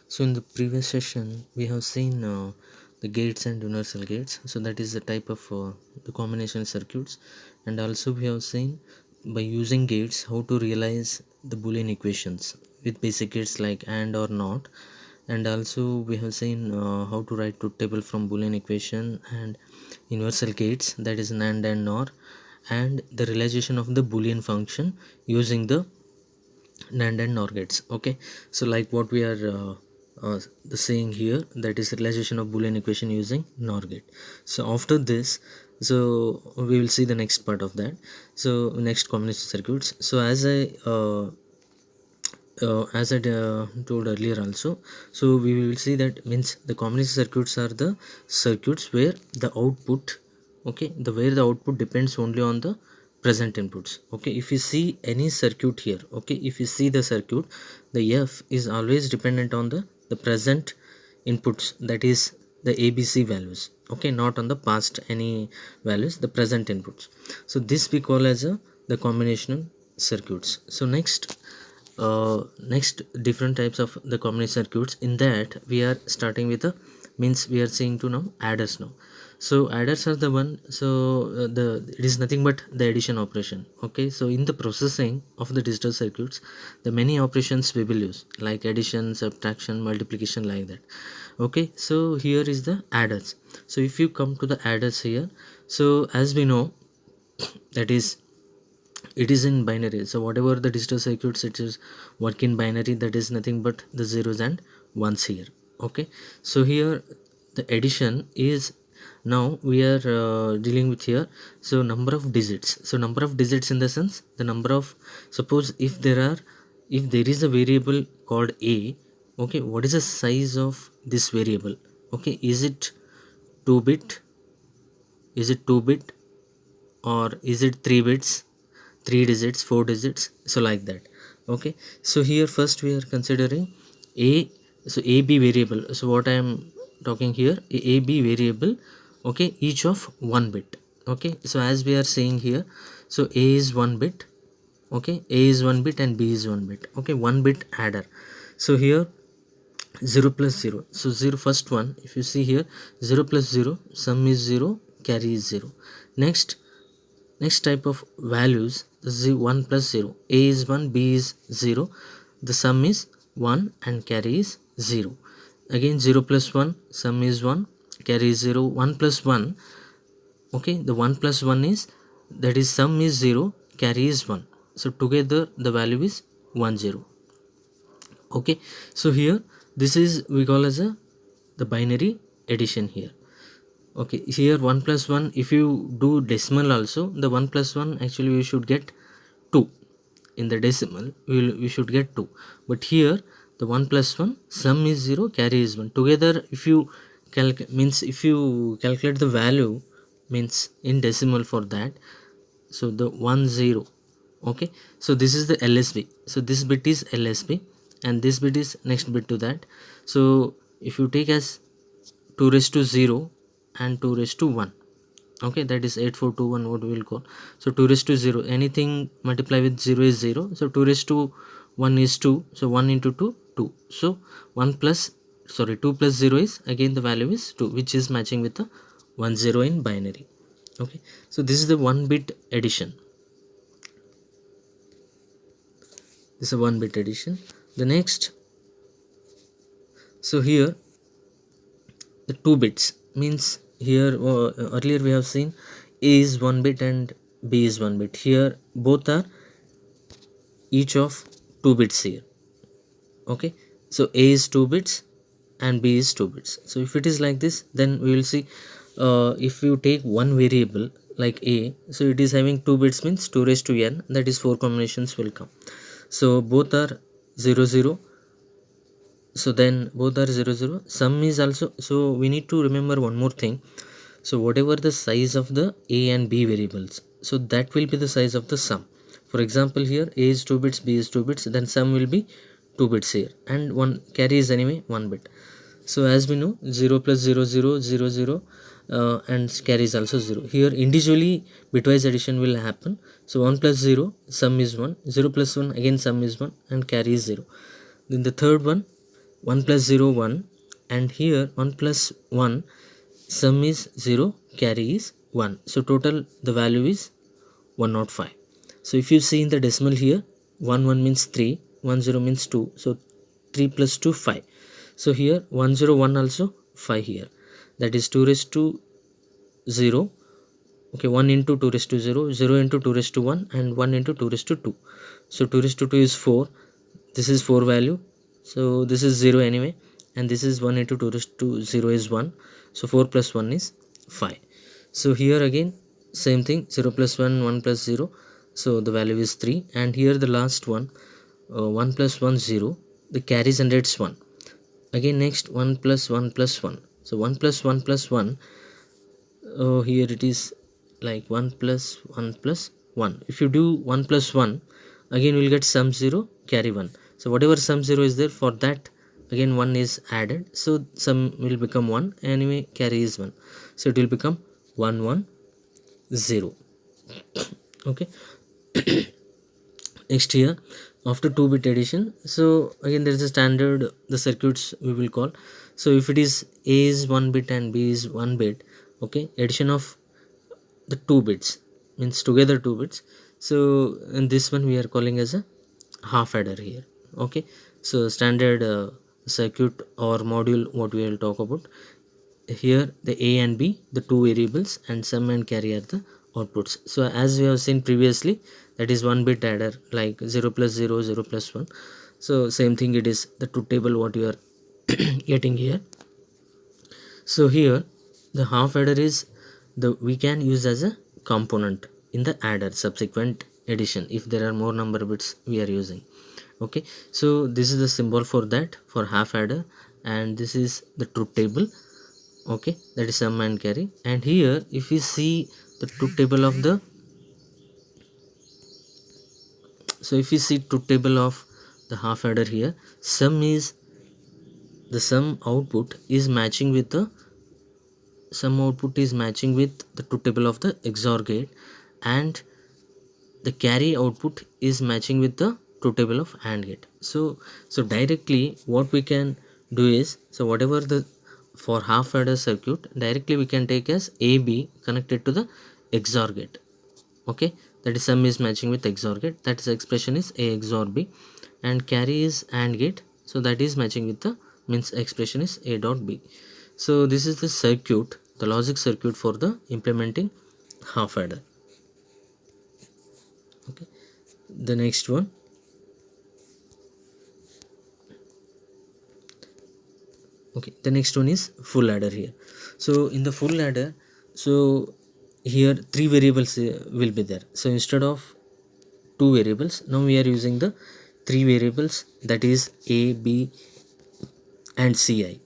So in the previous session, we have seen the gates and universal gates. So that is the type of the combination circuits, and also we have seen by using gates how to realize the Boolean equations with basic gates like and or not, and also we have seen how to write truth table from Boolean equation and universal gates, that is NAND and NOR, and the realization of the Boolean function using the NAND and NOR gates. Okay, so like what we are the saying here, that is realization of Boolean equation using NOR gate. So after this, so we will see the next part of that. So next combination circuits. So as I told earlier also, so we will see that means the combination circuits are the circuits where the output, okay, the where the output depends only on the present inputs. Okay, if you see any circuit here, okay, if you see the circuit, the F is always dependent on the present inputs, that is the ABC values, okay, not on the past any values, the present inputs. So this we call as the combinational circuits. So next different types of the combination circuits. In that we are starting with the means we are seeing to now adders now. So adders are the one, so the it is nothing but the addition operation. Okay, so in the processing of the digital circuits, the many operations we will use like addition, subtraction, multiplication, like that. Okay, so here is the adders. So if you come to the adders here, so as we know, that is it is in binary. So whatever the digital circuits it is work in binary, that is nothing but the zeros and ones here. Okay, so here the addition is, now we are dealing with here, so number of digits. So number of digits in the sense the number of, suppose if there is a variable called a, okay, what is the size of this variable? Okay, is it 2 bit, is it 2 bit, or is it 3 bits, 3 digits, 4 digits, so like that. Okay, so here first we are considering a, so ab variable. So what I am talking here, ab variable, okay, each of 1 bit. Okay, so as we are saying here, so a is 1 bit, okay, a is 1 bit and b is 1 bit. Okay, 1 bit adder. So here 0 plus 0, so 0 first one, if you see here, 0 plus 0, sum is 0, carry is 0. Next type of values, the 1 plus 0, a is 1, b is 0, the sum is 1 and carry is 0. Again 0 plus 1, sum is 1, carry is 0. 1 plus 1, okay, the 1 plus 1 is, that is sum is 0, carry is 1, so together the value is 1 0. Okay, so here this is we call as the binary addition here. Okay, here 1 plus 1, if you do decimal also, the 1 plus 1 actually we should get 2. In the decimal we should get 2, but here the 1 plus 1, sum is 0, carry is 1, together if you means if you calculate the value, means in decimal for that, so the 1 0. Okay, so this is the LSB, so this bit is LSB and this bit is next bit to that. So if you take as 2 raised to 0 and 2 raised to 1, okay, that is 8421 what we will call. So 2 raised to 0, anything multiply with 0 is 0, so 2 raised to 1 is 2, so 1 into 2 2, so 1 plus, sorry, 2 plus 0 is again the value is 2, which is matching with the 1 0 in binary. Okay, so this is the 1 bit addition, this is a 1 bit addition. The next, so here the 2 bits means here earlier we have seen a is 1 bit and b is 1 bit, here both are each of 2 bits here. Okay, so a is 2 bits and b is 2 bits. So if it is like this, then we will see if you take one variable like a, so it is having 2 bits means 2 raised to n, that is 4 combinations will come. So both are 0 0, so then both are 0 0, sum is also, so we need to remember one more thing. So whatever the size of the a and b variables, so that will be the size of the sum. For example, here a is 2 bits, b is 2 bits, then sum will be 2 bits here, and one carry is anyway 1 bit. So as we know, 0 plus 0 0 0 0, and carry is also 0. Here individually bitwise addition will happen. So 1 plus 0, sum is 1, 0 plus 1, again sum is 1 and carry is 0. Then the third one, 1 plus 0 1, and here 1 plus 1, sum is 0, carry is 1. So total the value is 105. So if you see in the decimal here, 1 1 means 3, 1 0 means 2, so 3 plus 2 5. So here 101 also 5 here, that is 2 raised to 0. Okay, 1 into 2 raised to 0, 0 into 2 raised to 1, and 1 into 2 raised to 2. So 2 raised to 2 is 4, this is 4 value, so this is 0 anyway, and this is 1 into 2 raised to 0 is 1, so 4 plus 1 is 5. So here again same thing, 0 plus 1, 1 plus 0, so the value is 3. And here the last one, 1 plus 1 0, the carry generates 1. Again next 1 plus 1 plus 1, so 1 plus 1 plus 1, here it is like 1 plus 1 plus 1. If you do 1 plus 1, again we'll get sum 0, carry 1. So whatever sum 0 is there, for that again 1 is added, so sum will become 1, anyway carry is 1, so it will become 1 1 0. Okay. Next here, after 2-bit addition, so again there is a standard, the circuits we will call. So if it is A is 1 bit and B is 1 bit, okay, addition of the 2 bits means together 2 bits, so in this one we are calling as a half adder here. Okay, so standard circuit or module what we will talk about here, the A and B, the two variables, and sum and carry are the outputs. So as we have seen previously, that is 1 bit adder, like 0 plus 0, 0 plus 1. So same thing, it is the truth table what you are getting here. So here the half adder is the we can use as a component in the adder subsequent addition if there are more number of bits we are using. Okay, so this is the symbol for that, for half adder, and this is the truth table. Okay, that is sum and carry. And here if we see the truth table of the, so if we see truth table of the half adder here, sum is the sum output is matching with the truth table of the XOR gate, and the carry output is matching with the truth table of AND gate. So directly what we can do is, so whatever the for half adder circuit, directly we can take as AB connected to the XOR gate. Okay, that is sum is matching with XOR gate, that is expression is A XOR B, and carry is AND gate, so that is matching with the means expression is A dot B. So this is the circuit, the logic circuit for the implementing half adder. Okay, the next one, okay, the next one is full adder here. So in the full adder, so here 3 variables will be there. So instead of 2 variables, now we are using the 3 variables, that is A, B and Ci.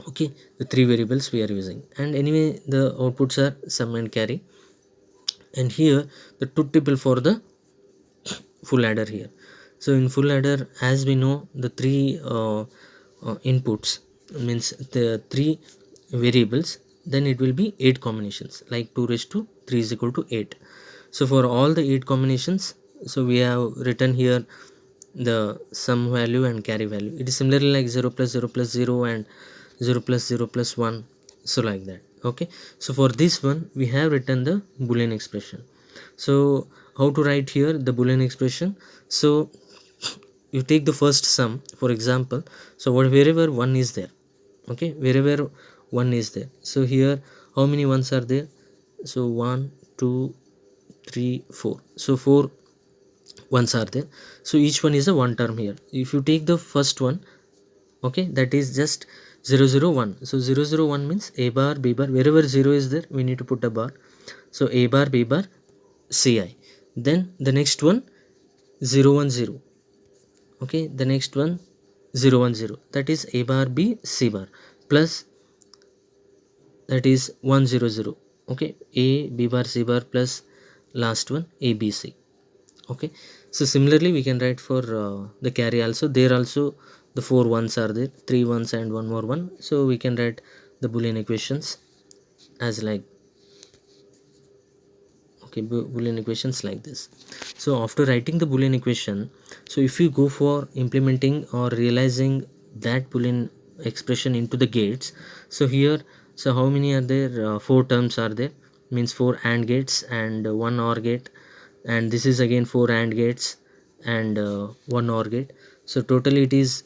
Okay, the 3 variables we are using, and anyway the outputs are sum and carry. And here the truth table for the full adder here. So in full adder, as we know, the 3 inputs means the 3 variables, then it will be 8 combinations, like 2 raised to 3 is equal to 8. So for all the 8 combinations, so we have written here the sum value and carry value. It is similarly like 0 plus 0 plus 0 and 0 plus 0 plus 1, so like that. Okay, so for this one we have written the Boolean expression. So how to write here the Boolean expression? So you take the first sum, for example, so wherever 1 is there, okay, wherever 1 is there, so here how many ones are there? So 1 2 3 4, so 4 ones are there, so each one is a one term here. If you take the first one, okay, that is just 0 0 1, so 0 0 1 means A bar B bar, wherever 0 is there we need to put a bar, so A bar B bar Ci. Then the next one 0 1 0, okay, the next one 0 1 0, that is A bar B C bar, plus that is 1 0 0, okay, A B bar C bar plus last one A B C. Okay, so similarly we can write for the carry also. There also the 4 ones are there, 3 ones and one more one, so we can write the Boolean equations as like, okay, Boolean equations like this. So after writing the Boolean equation, so if you go for implementing or realizing that boolean expression into the gates. So here, so how many are there? 4 terms are there, means 4 AND gates and 1 OR gate, and this is again 4 AND gates and 1 OR gate. So totally it is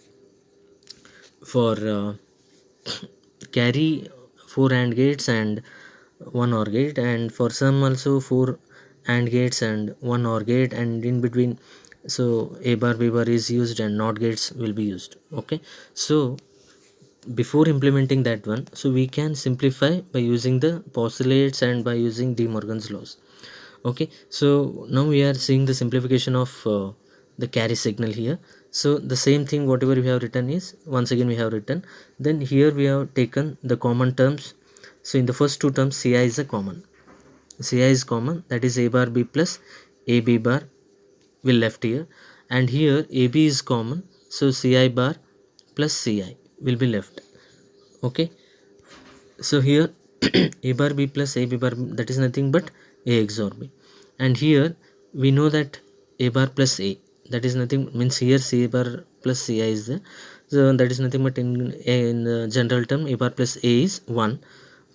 for carry 4 AND gates and 1 OR gate, and for some also 4 AND gates and 1 OR gate, and in between so A bar B bar is used and NOT gates will be used. Okay, so before implementing that one, so we can simplify by using the postulates and by using De Morgan's laws. Okay, so now we are seeing the simplification of the carry signal here. So the same thing whatever we have written is once again we have written, then here we have taken the common terms. So in the first two terms Ci is a common, Ci is common, that is A bar B plus AB bar will left here, and here AB is common, so Ci bar plus Ci will be left. Okay, so here A bar B plus AB bar, that is nothing but A XOR B, and here we know that A bar plus A, that is nothing, means here C bar plus Ci is there, so that is nothing but in the general term A bar plus A is 1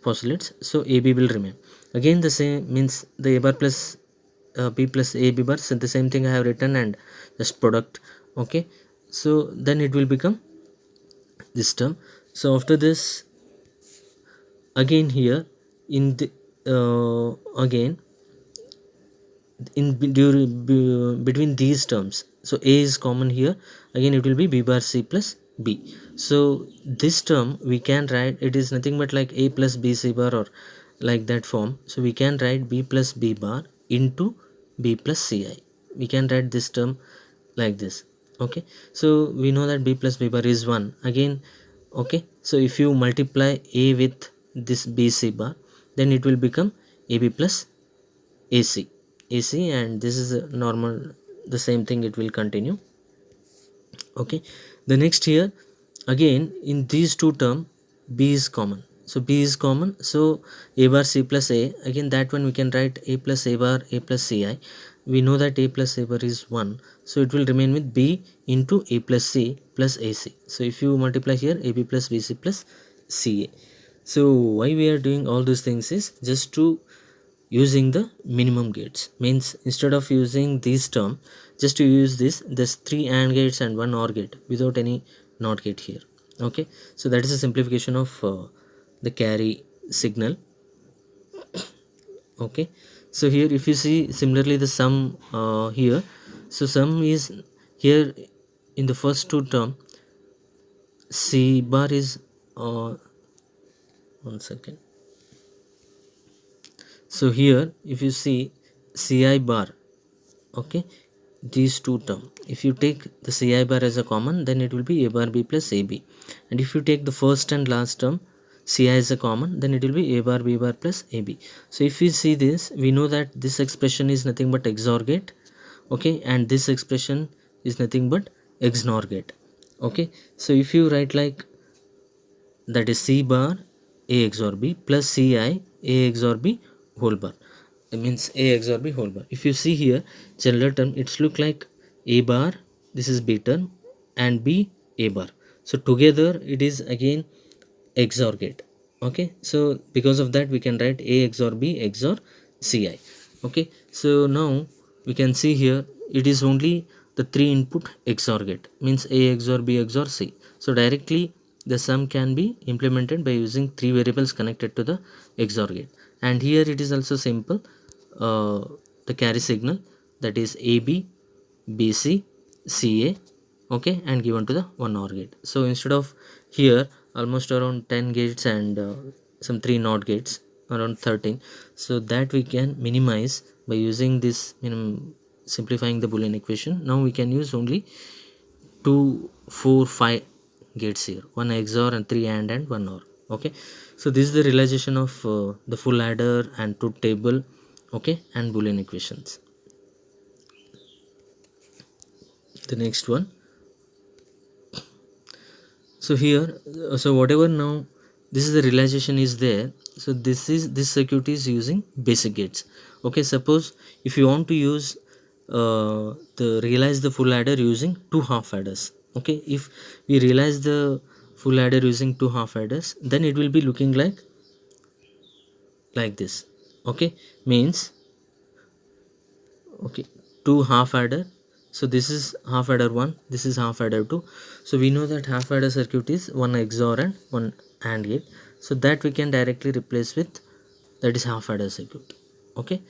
postulates, so AB will remain. Again the same, means the A bar plus B plus AB bar, so the same thing I have written and just product. Okay, so then it will become this term. So after this, again here in the again in between these terms, so A is common here, again it will be B bar C plus B. So this term we can write, it is nothing but like A plus B C bar or like that form. So we can write B plus B bar into B plus Ci, we can write this term like this. Okay, so we know that B plus B bar is 1 again. Okay, so if you multiply A with this BC bar, then it will become AB plus AC, and this is a normal, the same thing it will continue. Okay, the next here again in these two term B is common, so B is common, so A bar C plus A, again that one we can write A plus A bar A plus Ci. We know that A plus A bar is 1, so it will remain with B into A plus C plus AC. So if you multiply here AB plus BC plus Ca. So why we are doing all these things is just to using the minimum gates, means instead of using this term, just to use this 3 AND gates and 1 OR gate without any NOT gate here. Okay, so that is a simplification of the carry signal. Okay, so here if you see similarly the sum here, so sum is here in the first two term C bar is 1 second. So here if you see Ci bar, okay, these two term, if you take the Ci bar as a common, then it will be A bar B plus AB, and if you take the first and last term Ci as a common, then it will be A bar B bar plus AB. So if we see this, we know that this expression is nothing but XOR gate. Okay, and this expression is nothing but XNOR gate. Okay, so if you write like that is C bar A XOR B plus Ci A XOR B whole bar, it means A XOR B whole bar. If you see here general term, it's look like A bar, this is B term, and B A bar, so together it is again XOR gate. Okay, so because of that we can write A XOR B XOR Ci. Okay, so now we can see here it is only the 3 input XOR gate, means A XOR B XOR C. So directly the sum can be implemented by using 3 variables connected to the XOR gate. And here it is also simple, the carry signal, that is AB BC Ca, okay, and given to the 1 OR gate. So instead of here almost around 10 gates and some 3 NOT gates, around 13, so that we can minimize by using this simplifying the Boolean equation. Now we can use only 2 4 5 gates here, 1 XOR and 3 and 1 OR. Okay, so this is the realization of the full adder and truth table, okay, and Boolean equations. The next one, so here so whatever now this is the realization is there, so this circuit is using basic gates. Okay, suppose if you want to use realize the full adder using 2 half adders, Okay, if we realize the full adder using two half adders, then it will be looking like this. Okay, means, okay, two half adder. So this is half adder 1, this is half adder 2. So we know that half adder circuit is one XOR and one AND gate, so that we can directly replace with, that is half adder circuit. Okay,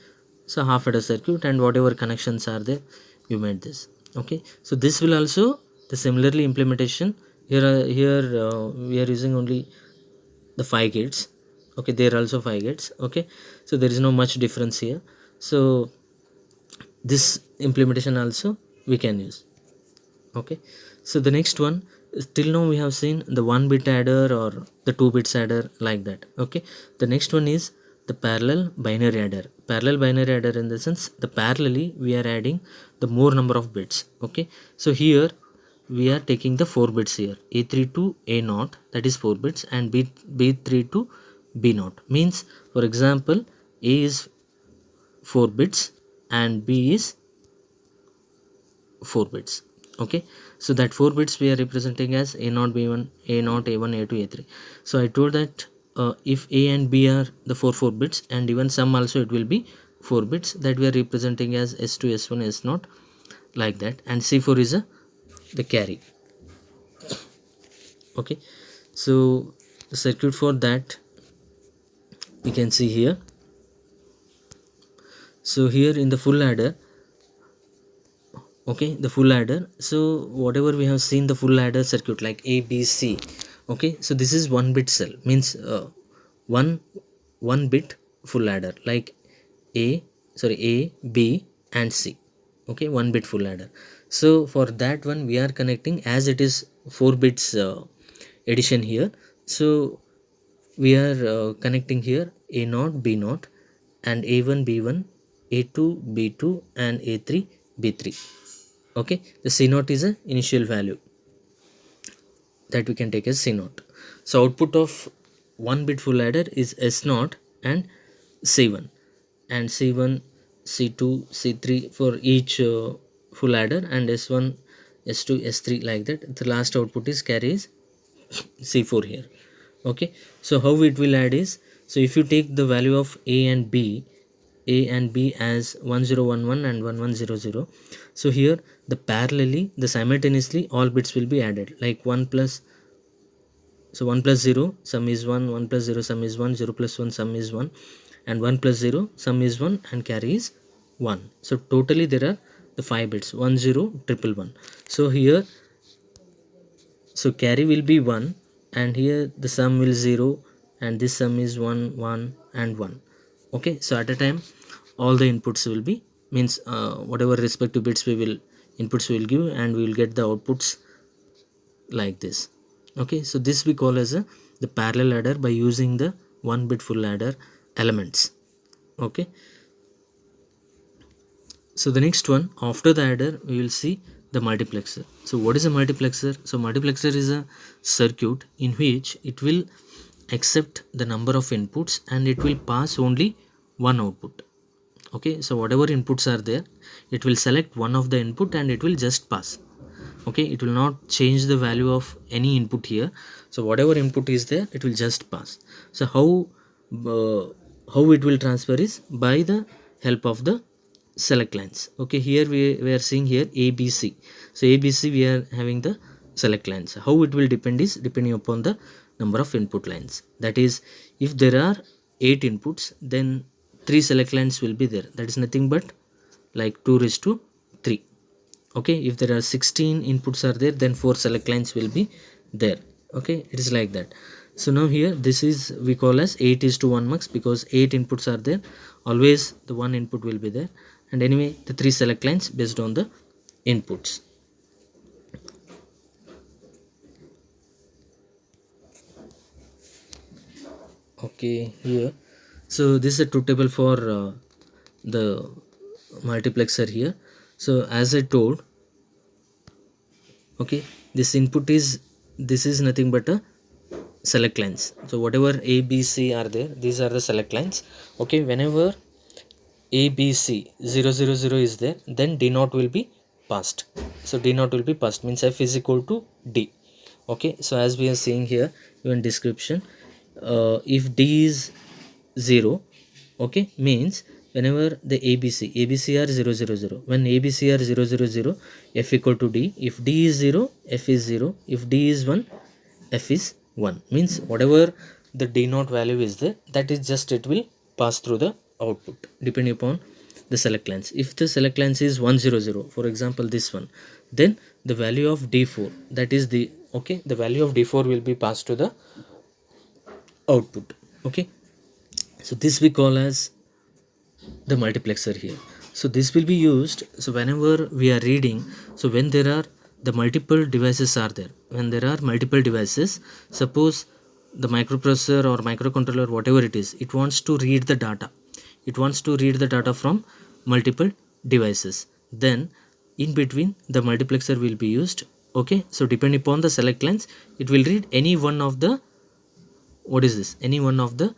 so half adder circuit, and whatever connections are there, you made this. Okay, so this will also the similarly implementation here. We are using only the 5 gates. Okay, there are also 5 gates. Okay, so there is no much difference here. So this implementation also we can use. Okay, so the next one, till now we have seen the 1 bit adder or the 2 bits adder, like that. Okay, the next one is the parallel binary adder. Parallel binary adder in the sense, the parallelly we are adding the more number of bits. Okay, so here we are taking the 4 bits here, A3 to A0, that is 4 bits, and B3 to B0, means, for example, A is 4 bits and B is 4 bits. Okay, so that 4 bits we are representing as A0, B1, A0, A1, A2, A3. So I told that if A and B are the 4 bits, and even sum also it will be 4 bits, that we are representing as S2, S1, S0, like that, and C4 is the carry. Okay, so the circuit for that we can see here. So here in the full adder, okay, the full adder, so whatever we have seen the full adder circuit like A, B, C. Okay, so this is 1 bit cell, means one bit full adder, like A, B and C. Okay, 1 bit full adder. So for that one we are connecting, as it is 4 bits addition here, so we are connecting here A0, B0, and A1, B1, A2, B2, and A3, B3. Okay, the C0 is a initial value that we can take as C0. So output of 1 bit full adder is S0 and C1, and C1, C2, C3 for each full adder, and S1, S2, S3, like that. The last output is carry is C4 here. Okay, so how it will add is, so if you take the value of A and B as 1011 and 1100, so here the parallelly, the simultaneously all bits will be added, like 1 plus, so 1 plus 0 sum is 1, 1 plus 0 sum is 1, 0 plus 1 sum is 1, and 1 plus 0 sum is 1, and carry is 1. So totally there are the 5 bits, 10111. So here, so carry will be 1, and here the sum will 0, and this sum is 1, 1 and 1. Okay, so at a time all the inputs will be, means whatever respective bits we will inputs we will give, and we will get the outputs like this. Okay, so this we call as the parallel adder by using the 1 bit full adder elements. Okay, so the next one after the adder we will see the multiplexer. So what is a multiplexer? So multiplexer is a circuit in which it will accept the number of inputs and it will pass only one output. Okay, so whatever inputs are there, it will select one of the input and it will just pass. Okay, it will not change the value of any input here. So whatever input is there, it will just pass. So how it will transfer is by the help of the select lines. Okay, here we are seeing here ABC. So ABC we are having the select lines. How it will depend is depending upon the number of input lines. That is, if there are 8 inputs, then 3 select lines will be there. That is nothing but like 2 raised to 3. Okay, if there are 16 inputs are there, then 4 select lines will be there. Okay, it is like that. So now here this is we call as 8 is to 1 mux, because 8 inputs are there, always the one input will be there, and anyway the 3 select lines based on the inputs. Okay, here, so this is a truth table for the multiplexer here. So as I told, okay, this input is, this is nothing but a select lines. So whatever A, B, C are there, these are the select lines. Okay, whenever A, B, C 0 0 0 is there, then D0 will be passed. so D naught will be passed, means F is equal to D. Okay, so as we are seeing here even description, if D is 0, okay, means whenever the ABC are 0 0 0, when ABC are 0 0 0, F equal to D. If D is 0, F is 0. If D is 1, F is 1, means whatever the D naught value is there, that is just it will pass through the output depending upon the select lines. If the select lines is 1 0 0, for example this one, then the value of D4, that is the, okay, the value of D4 will be passed to the output. Okay, so this we call as the multiplexer here. So this will be used, so whenever we are reading, so when there are the multiple devices are there, when there are multiple devices, suppose the microprocessor or microcontroller, whatever it is, it wants to read the data, it wants to read the data from multiple devices, then in between the multiplexer will be used. Okay, so depending upon the select lines, it will read any one of the, what is this, any one of the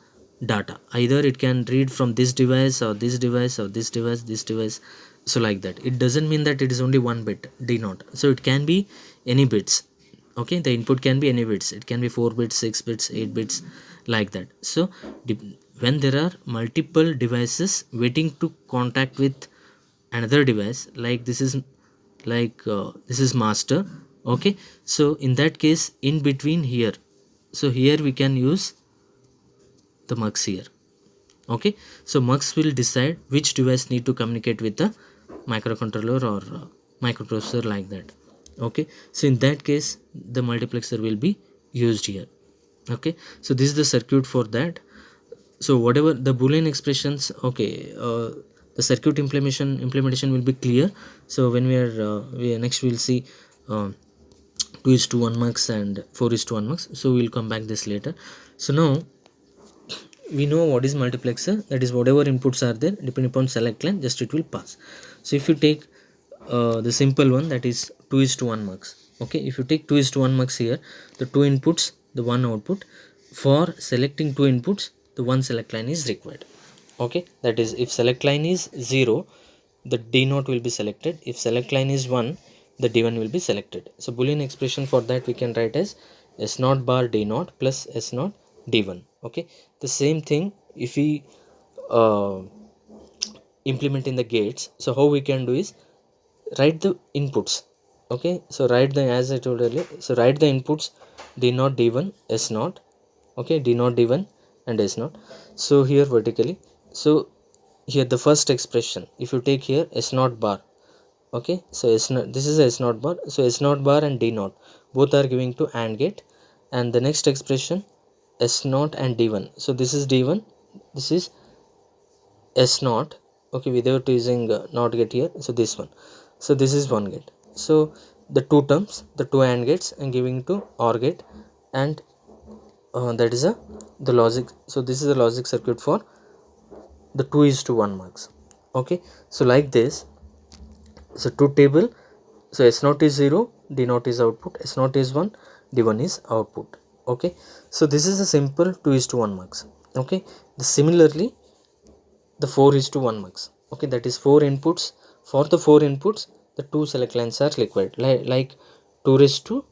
data, either it can read from this device or this device or this device, this device. So like that, it doesn't mean that it is only one bit D naught, so it can be any bits. Okay, the input can be any bits, it can be 4 bits, 6 bits, 8 bits, like that. So when there are multiple devices waiting to contact with another device, like this is, like this is master. Okay, so in that case, in between here, so here we can use the mux here. Okay, so mux will decide which device need to communicate with the microcontroller or microprocessor, like that. Okay, so in that case the multiplexer will be used here. Okay, so this is the circuit for that. So whatever the boolean expressions, okay, the circuit implementation will be clear. So when we next we'll see 2:1 mux and 4:1 mux, so we'll come back this later. So now we know what is multiplexer, that is whatever inputs are there, depending upon select line, just it will pass. So if you take the simple one, that is 2:1 mux. Okay, if you take 2:1 mux here, the two inputs, the one output, for selecting two inputs, the one select line is required. Okay, that is, if select line is 0, the D naught will be selected. If select line is 1, the D1 will be selected. So boolean expression for that we can write as S naught bar D naught plus S naught D1. Okay, the same thing if we uh, implement in the gates. So how we can do is write the inputs. Okay, so write the, as I told earlier, so write the inputs D naught D1 S naught. Okay, D naught D1 and S naught. So here vertically, so here the first expression, if you take here S naught bar. Okay, so S naught, this is S naught bar, so S naught bar and D naught both are giving to AND gate. And the next expression S naught and D1, so this is D1, this is S naught. Okay, without using NOT gate here, so this one, so this is one gate. So the two terms, the two AND gates, and giving to OR gate, and that is the logic. So this is the logic circuit for the 2:1 mux. Okay, so like this, so truth table, so S naught is 0, D naught is output, S naught is 1, D1 is output. Okay, so this is a simple 2:1 mux. Okay, similarly the 4:1 mux. Okay, that is 4 inputs. For the 4 inputs, the two select lines are required, like 2 raised to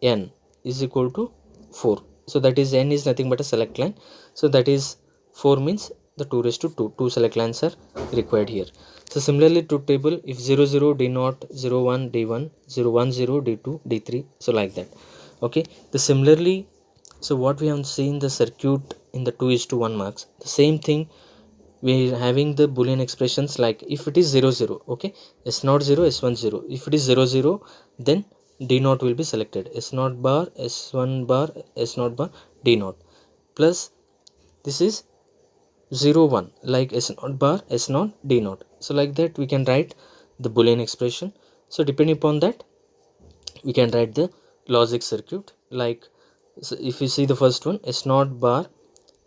n is equal to 4. So that is n is nothing but a select line, so that is 4 means the 2 raised to 2, two select lines are required here. So similarly to table, if 0 0 D naught, 0 1 D1, 0 1 0 D2, D3, so like that. Okay, the similarly, so what we have seen the circuit in the 2:1 mux, the same thing we are having the boolean expressions, like if it is 0 0, okay, S naught 0, S1 0. If it is 0 0, then D naught will be selected, S naught bar, S1 bar, S naught bar, D naught, plus this is 0 1, like S naught bar, S naught, D naught. So like that we can write the boolean expression. So depending upon that we can write the logic circuit, like, so if you see the first one, S naught bar,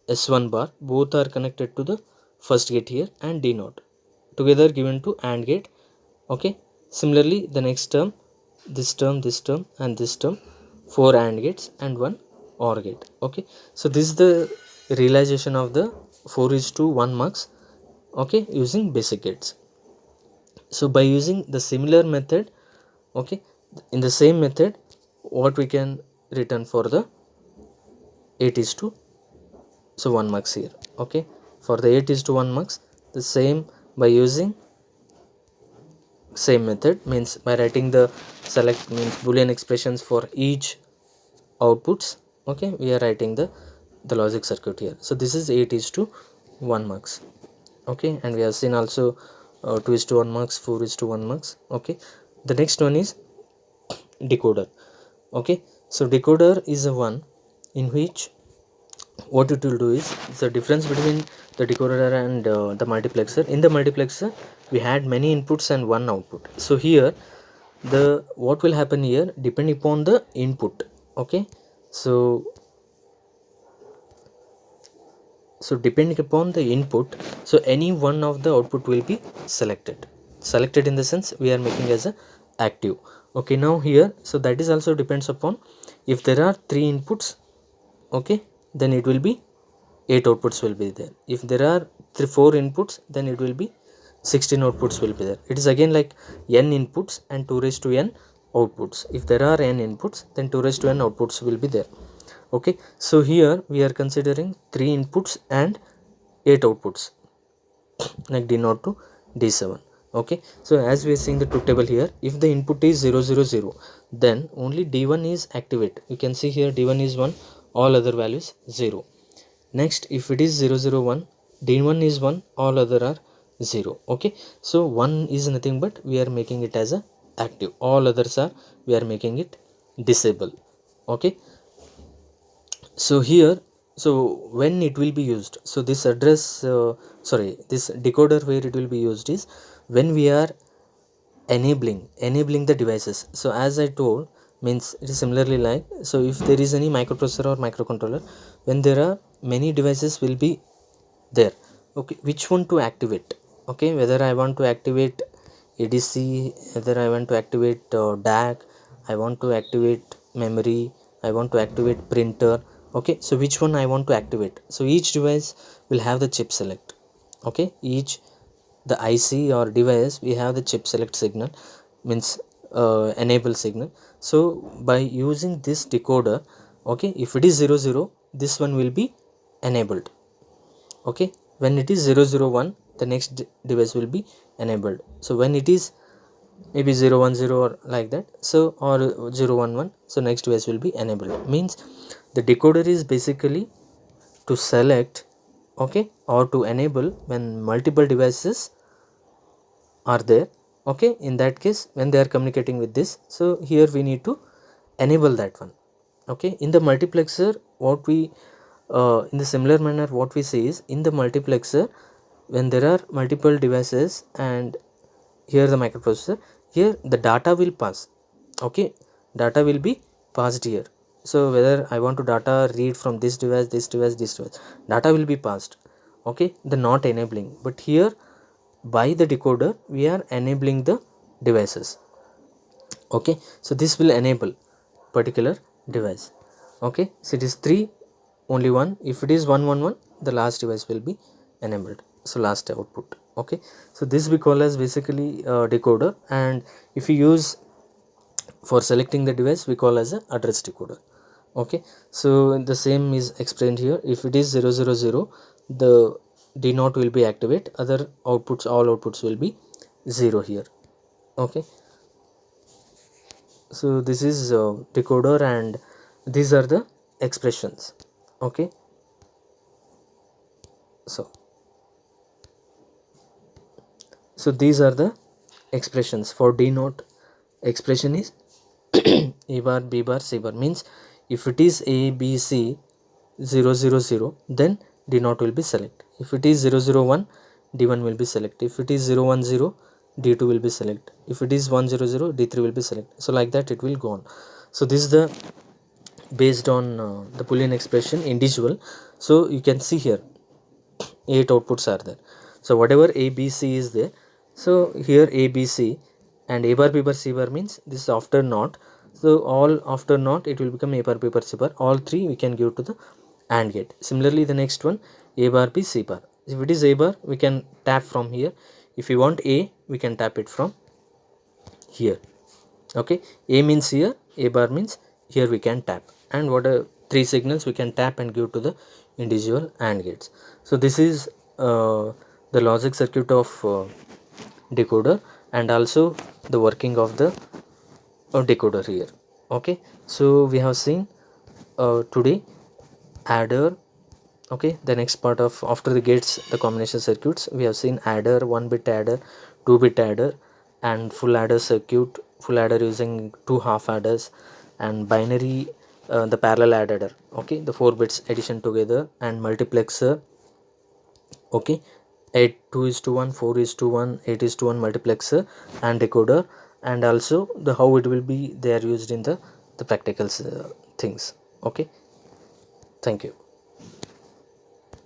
S1 bar, both are connected to the first gate here, and D naught together given to AND gate. Okay, similarly the next term, this term, this term, and this term, 4 AND gates and 1 OR gate. Okay, so this is the realization of the 4:1 mux. Okay, using basic gates. So by using the similar method, Okay, in the same method, what we can return for the 8 is to, so 1 marks here. Okay, for the 8 is to 1 marks, the same by using same method, means by writing the select means boolean expressions for each outputs. Okay, we are writing the logic circuit here. So this is 8 is to 1 marks. Okay, and we have seen also 2 is to 1 marks, 4 is to 1 marks. Okay, the next one is decoder. Okay, so decoder is a one in which what it will do is the difference between the decoder and the multiplexer. In the multiplexer we had many inputs and one output. So here the what will happen here depending upon the input. Okay, so depending upon the input, so any one of the output will be selected in the sense we are making as a active. Okay, now here, so that is also depends upon if there are 3 inputs. Okay, then it will be 8 outputs will be there. If there are 4 inputs, then it will be 16 outputs will be there. It is again like n inputs and 2 raised to n outputs. If there are n inputs, then 2 raised to n outputs will be there. Okay, so here we are considering 3 inputs and 8 outputs, like D0 to D7. Okay, so as we are seeing the truth table here, if the input is 0 0 0, then only D1 is activate. You can see here D1 is 1, all other values 0. Next, if it is 0 0 1, D1 is 1, all other are 0. Okay, so 1 is nothing but we are making it as a active, all others are we are making it disable. Okay, so here, so when it will be used, so this address this decoder where it will be used is when we are enabling the devices. So as I told, means it is similarly like, so if there is any microprocessor or microcontroller, when there are many devices will be there. Okay, which one to activate? Okay, whether I want to activate ADC, whether I want to activate DAC, I want to activate memory, I want to activate printer. Okay, so which one I want to activate? So each device will have the chip select. Okay, each the IC or device we have the chip select signal, means enable signal. So by using this decoder, okay, if it is 0 0, this one will be enabled. Okay, when it is 0 0 1, the next device will be enabled. So when it is maybe 0 1 0 or like that, so or 0 1 1, so next device will be enabled. Means the decoder is basically to select, okay, or to enable when multiple devices are there. Okay, in that case when they are communicating with this, so here we need to enable that one. Okay, in the multiplexer what we in the similar manner what we say is, in the multiplexer when there are multiple devices and here the microprocessor, here the data will pass. Okay, data will be passed here. So whether I want to data read from this device, this device, this device, data will be passed. Okay, the not enabling, but here by the decoder we are enabling the devices. Okay, so this will enable particular device. Okay, so it is 3, only one. If it is 1 1 1, the last device will be enabled, so last output. Okay, so this we call as basically decoder, and if you use for selecting the device we call as a address decoder. Okay, so the same is explained here. If it is 0 0 0, the D0 will be activate, other outputs, all outputs will be 0 here. Okay, so this is decoder and these are the expressions. Okay, so these are the expressions for D0. Expression is A bar, B bar, C bar, means if it is A, B, C 0 0 0, then D0 will be select. If it is 0 0 1, D1 will be select. If it is 0 1 0, D2 will be select. If it is 1 0 0, D3 will be select. So like that it will go on. So this is the based on the Boolean expression individual. So you can see here 8 outputs are there. So whatever A, B, C is there, so here A, B, C and A bar, B bar, C bar means this is after not. So all after not it will become A bar, B bar, C bar. All three we can give to the AND gate. Similarly the next one A bar, B, C bar. If it is A bar we can tap from here. If you want A we can tap it from here. Okay, A means here, A bar means here we can tap, and what are three signals we can tap and give to the individual AND gates. So this is the logic circuit of decoder, and also the working of the decoder here. Okay, so we have seen today adder. Okay, the next part of after the gates, the combination circuits, we have seen adder, 1 bit adder, 2 bit adder, and full adder circuit, full adder using two half adders, and binary, the parallel adder. Okay, the 4 bits addition together, and multiplexer. Okay, 8 2 is to 1, 4 is to 1, 8 is to 1 multiplexer and decoder, and also the how it will be they are used in the practical things. Okay, thank you.